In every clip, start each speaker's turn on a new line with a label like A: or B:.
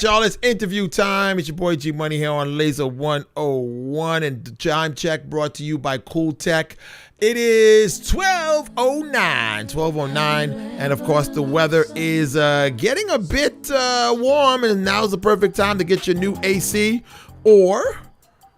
A: right, y'all. It's interview time. It's your boy G Money here on Laser 101, and the time check brought to you by Cool Tech. It is 12:09, and of course the weather is getting a bit warm, and now's the perfect time to get your new AC or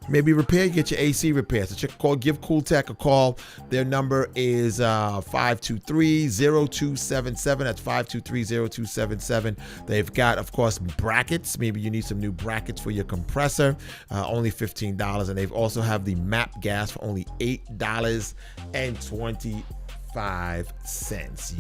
A: maybe get your AC repaired. So give Cool Tech a call. Their number is 523-0277. That's 523-0277. They've got, of course, brackets. Maybe you need some new brackets for your compressor. Only $15. And they've also have the MAP gas for only $8.25.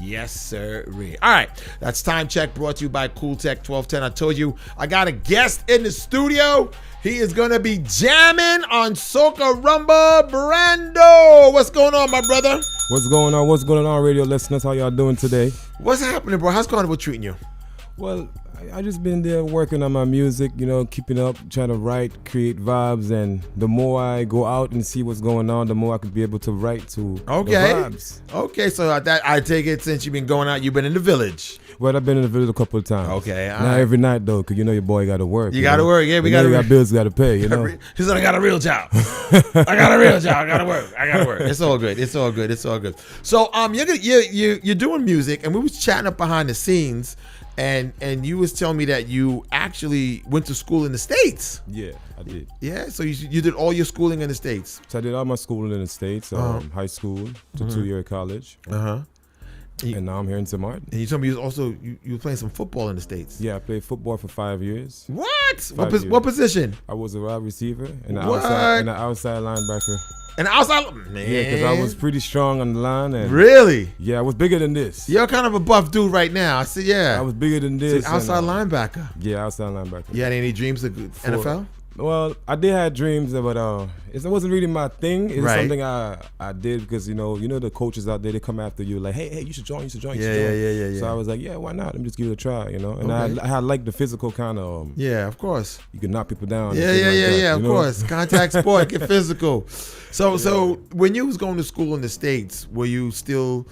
A: Yes, sir. All right. That's time check brought to you by Cool Tech 1210. I told you I got a guest in the studio. He is going to be jamming on Soca Rumble. Brando, what's going on, my brother?
B: What's going on? What's going on, radio listeners? How y'all doing today?
A: What's happening, bro? How's Carnival treating you?
B: Well, I just been there working on my music, keeping up, trying to write, create vibes, and the more I go out and see what's going on, the more I could be able to write to the vibes.
A: Okay, so I take it since you've been going out, you've been in the village.
B: Well, I've been in the village a couple of times.
A: Okay,
B: not every night though, because your boy got to work.
A: You got to work, yeah. We
B: got bills, got to pay.
A: He said, "I got a real job. I got a real job. I got to work. It's all good. It's all good. So you're doing music, and we was chatting up behind the scenes, and you was telling me that you actually went to school in the States.
B: Yeah, I did.
A: Yeah, so you did all your schooling in the States.
B: So I did all my schooling in the States, high school to 2-year college. And now I'm here in St.Maarten.
A: And you told me you were playing some football in the States.
B: Yeah, I played football for 5 years.
A: What? What position?
B: I was a wide receiver and an outside linebacker.
A: An outside? Man.
B: Yeah, because I was pretty strong on the line. And
A: really?
B: Yeah, I was bigger than this.
A: You're kind of a buff dude right now. I see, yeah.
B: I was bigger than this.
A: So outside linebacker.
B: Yeah, outside linebacker.
A: You had any dreams of NFL?
B: Well, I did have dreams, but it wasn't really my thing. It was something I did because the coaches out there, they come after you like, hey, you should join.
A: Yeah.
B: So I was like, yeah, why not? Let me just give it a try, And I like the physical kind of.
A: Yeah, of course.
B: You can knock people down.
A: Yeah. Of course, contact sport, get physical. So when you was going to school in the States, were you still?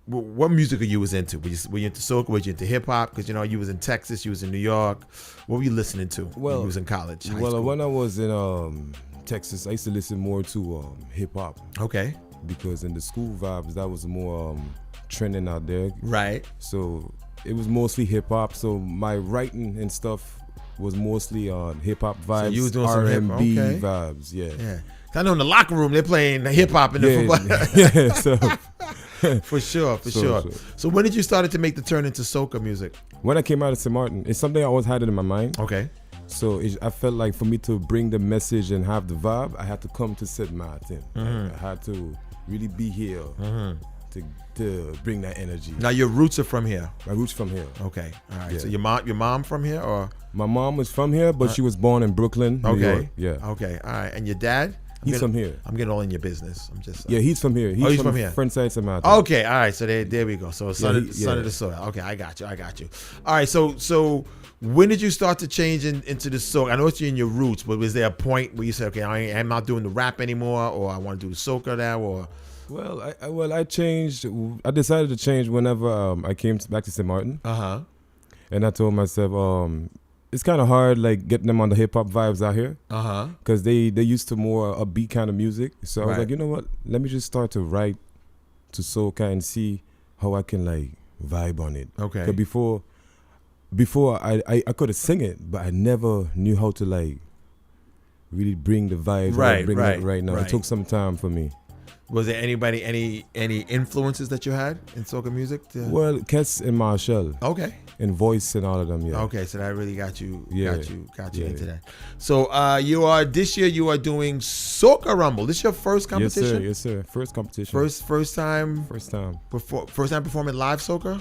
A: What music you was into? Were you into soca? Were you into hip hop? Because you was in Texas, you was in New York. What were you listening to when you was in college? High school?
B: When I was in Texas, I used to listen more to hip hop.
A: Okay.
B: Because in the school vibes, that was more trending out there.
A: Right.
B: So it was mostly hip hop. So my writing and stuff was mostly on hip hop vibes. So you was doing R&B vibes. Yeah.
A: I know in the locker room they're playing hip hop in the football.
B: Yeah. So.
A: For sure. So when did you start to make the turn into soca music?
B: When I came out of St.Maarten, it's something I always had it in my mind.
A: Okay.
B: So I felt like for me to bring the message and have the vibe, I had to come to St.Maarten. I had to really be here to bring that energy.
A: Now your roots are from here.
B: My roots from here.
A: Okay. All right. Yeah. So your mom from here or?
B: My mom was from here, but she was born in Brooklyn, New York. Yeah.
A: Okay. All right. And your dad?
B: He's from here.
A: I'm getting all in your business. I'm just.
B: Yeah, he's from here. He's from here. Front side St.Maarten.
A: Okay, all right. So there we go. So son of the soil. Okay, I got you. All right. So when did you start to change into the soca? I know it's in your roots, but was there a point where you said, okay, I'm not doing the rap anymore, or I want to do the soca now, or?
B: Well, I changed. I decided to change whenever I came back to St.Maarten. And I told myself, it's kind of hard, like getting them on the hip hop vibes out here, because they used to more upbeat kind of music. So I was like, you know what? Let me just start to write to soca and see how I can like vibe on it.
A: Okay.
B: Because before I could have sing it, but I never knew how to like really bring the vibe. Right now. It took some time for me.
A: Was there any influences that you had in soca music?
B: Well, Kess and Marshall.
A: Okay.
B: And voice and all of them, yeah.
A: Okay, so that really got you into that. So this year you are doing Soca Rumble. This is your first competition?
B: Yes, sir. First competition.
A: First time.
B: First time
A: Performing live soca?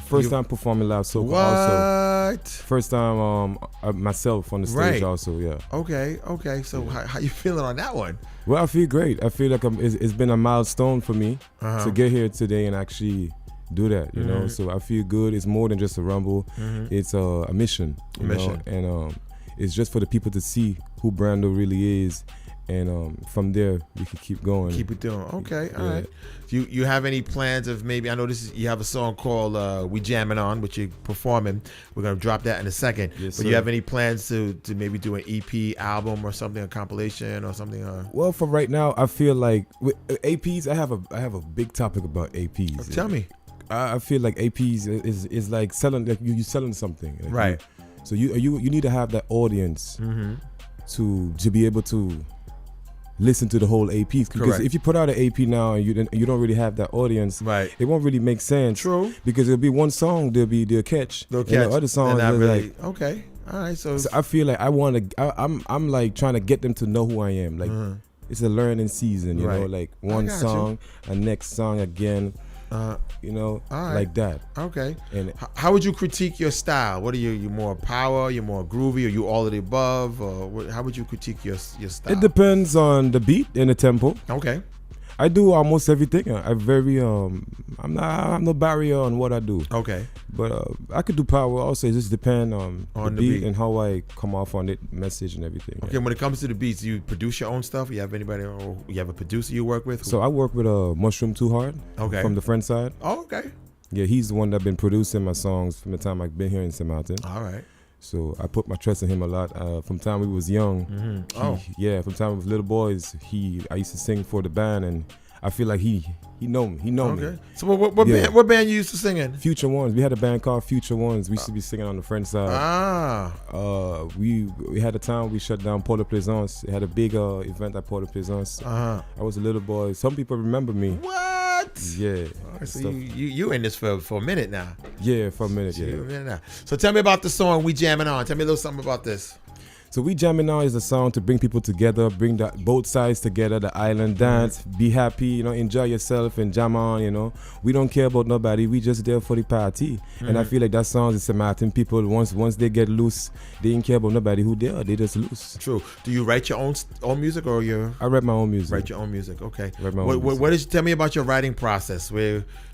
B: First time performing live soca.
A: What?
B: Also. First time myself on the stage also, yeah.
A: Okay. So how you feeling on that one?
B: Well, I feel great. I feel like it's been a milestone for me to get here today and actually do that, you know. So I feel good. It's more than just a rumble. It's a mission, you know? And it's just for the people to see who Brando really is And from there, we could keep going.
A: Keep it doing. Okay, all right. Do you have any plans of maybe, I know you have a song called We Jammin On, which you're performing. We're going to drop that in a second.
B: Yes,
A: but
B: sir.
A: you have any plans to maybe do an EP album or something, a compilation or something?
B: Well, for right now, I feel like with APs, I have a big topic about APs.
A: Tell me.
B: I feel like APs is like selling, like you selling something. Like
A: right.
B: So you need to have that audience to be able to listen to the whole AP, because
A: Correct.
B: if you put out an AP now and you don't really have that audience,
A: right,
B: it won't really make sense.
A: True.
B: Because it'll be one song, they'll catch.
A: And
B: the other songs
A: not really,
B: like,
A: okay, all right. So
B: I feel like I'm like trying to get them to know who I am. Like it's a learning season, you know, like one song, a next song again. You know, like that.
A: Okay.
B: And
A: how would you critique your style? What are you more power? You're more groovy? Are you all of the above? Or how would you critique your style?
B: It depends on the beat and the tempo.
A: Okay.
B: I do almost everything. I'm no barrier on what I do.
A: Okay.
B: But I could do power also. It just depends on the beat and how I come off on it, message and everything.
A: Okay. When it comes to the beats, do you produce your own stuff? You have anybody, or you have a producer you work with?
B: So I work with Mushroom Too Hard.
A: Okay.
B: From the Friend side.
A: Oh, okay.
B: Yeah, he's the one that's been producing my songs from the time I've been here in St.Maarten.
A: All right.
B: So I put my trust in him a lot. From the time we was young.
A: Mm-hmm.
B: From the time we was little boys, I used to sing for the band, and I feel like he know me.
A: So what band you used to sing in?
B: Future Ones. We had a band called Future Ones. We used to be singing on the French side. We had a time we shut down Port-au-Plaisance. It had a big event at Port-au-Plaisance. I was a little boy. Some people remember me.
A: What?
B: Yeah.
A: So you in this for a minute now.
B: Yeah, for a minute.
A: Yeah. A minute now. So tell me about the song We Jammin On. Tell me a little something about this.
B: So We Jammin On is a song to bring people together, bring both sides together, the island dance, be happy, enjoy yourself and jam on, We don't care about nobody, we just there for the party. And I feel like that song is St.Maarten people, once they get loose, they ain't care about nobody who they are, they just loose.
A: True. Do you write your own music or
B: I write my own music.
A: Write your own music, okay.
B: Tell
A: me about your writing process?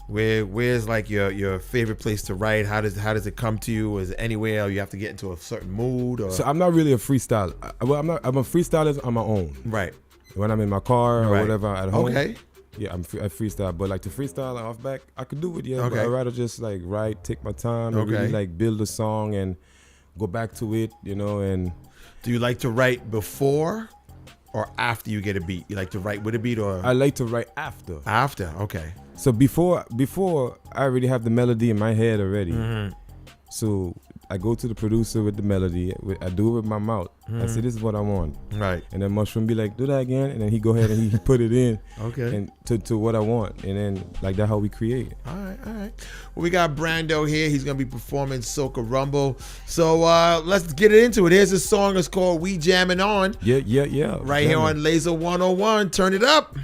A: Where's like your favorite place to write? How does it come to you? Is it anywhere, or you have to get into a certain mood? Or?
B: So I'm not really a freestyler. I'm a freestyler on my own.
A: Right.
B: When I'm in my car or whatever at home.
A: Okay.
B: Yeah, I freestyle, but like to freestyle off back, I could do it. Yeah,
A: okay.
B: But I'd rather just like write, take my time, and really like build a song and go back to it, And
A: do you like to write before or after you get a beat? You like to write with a beat, or?
B: I like to write after.
A: After, okay.
B: So before I already have the melody in my head already. So I go to the producer with the melody. I do it with my mouth. I say, this is what I want.
A: Right.
B: And then Mushroom be like, do that again. And then he go ahead and he put it in.
A: Okay.
B: And to what I want. And then like that's how we create.
A: All right. Well, we got Brando here. He's going to be performing Soca Rumble. So let's get it into it. Here's a song. It's called We Jammin On.
B: Yeah.
A: Right here on Laser 101. Turn it up.